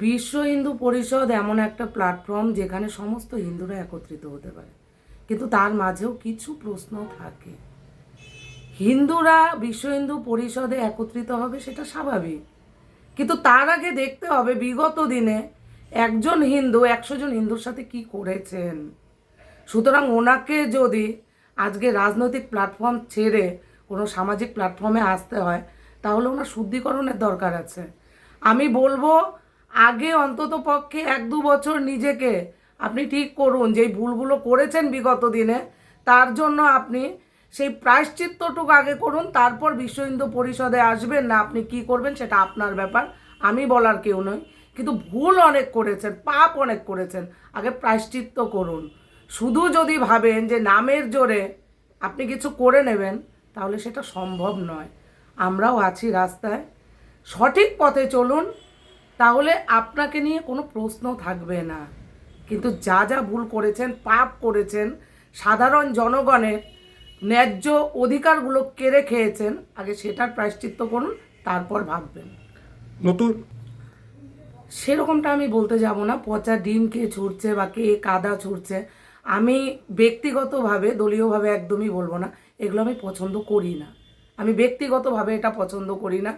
বিশ্ব হিন্দু পরিষদ এমন একটা প্ল্যাটফর্ম যেখানে সমস্ত হিন্দুরা একত্রিত হতে পারে, কিন্তু তার মাঝেও কিছু প্রশ্ন থাকে। হিন্দুরা বিশ্ব হিন্দু পরিষদে একত্রিত হবে সেটা স্বাভাবিক, কিন্তু তার আগে দেখতে হবে বিগত দিনে একজন হিন্দু 100 জন হিন্দুর সাথে কি করেছেন। সুতরাং ওনাকে যদি আজকে রাজনৈতিক প্ল্যাটফর্ম ছেড়ে কোনো সামাজিক প্ল্যাটফর্মে আসতে হয়, তাহলে ওনার শুদ্ধিকরণের দরকার আছে। আমি বলবো আগে অন্তত পক্ষে 1-2 বছর নিজেকে আপনি ঠিক করুন, যেই ভুলগুলো করেছেন বিগত দিনে তার জন্য আপনি সেই প্রায়শ্চিত্তটুকু আগে করুন, তারপর বিশ্ব হিন্দু পরিষদে আসবেন। না আপনি কি করবেন সেটা আপনার ব্যাপার, আমি বলার কেউ নই। কিন্তু ভুল অনেক করেছেন, পাপ অনেক করেছেন, আগে প্রায়শ্চিত্ত করুন। শুধু যদি ভাবেন যে নামের জোরে আপনি কিছু করে নেবেন, তাহলে সেটা সম্ভব নয়। আমরাও আছি রাস্তায়, সঠিক পথে চলুন, তাহলে আপনাকে নিয়ে কোনো প্রশ্ন থাকবে না। কিন্তু যা যা ভুল করেছেন, পাপ করেছেন, সাধারণ জনগণের ন্যায্য অধিকারগুলো কেড়ে খেয়েছেন, আগে সেটার প্রায়শ্চিত্ত করুন, তারপর ভাববেন। নতুন সেরকমটা আমি বলতে যাব না, পচা ডিম কে ছুটছে বা কে কাদা ছুটছে। আমি ব্যক্তিগতভাবে, দলীয়ভাবে একদমই বলবো না, এগুলো আমি পছন্দ করি না। আমি ব্যক্তিগতভাবে এটা পছন্দ করি না,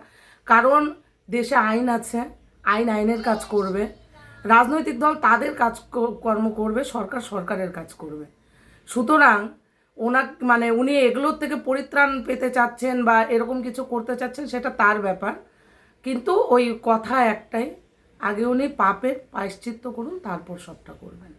কারণ দেশে আইন আছে, আইন আইনের কাজ করবে, রাজনৈতিক দল তাদের কাজ কর্ম করবে, সরকার সরকারের কাজ করবে। সুতরাং উনি এগুলোর থেকে পরিত্রাণ পেতে চাচ্ছেন বা এরকম কিছু করতে চাচ্ছেন, সেটা তার ব্যাপার। কিন্তু ওই কথা একটাই, আগে উনি পাপের প্রায়শ্চিত্ত করুন, তারপর সবটা করবেন।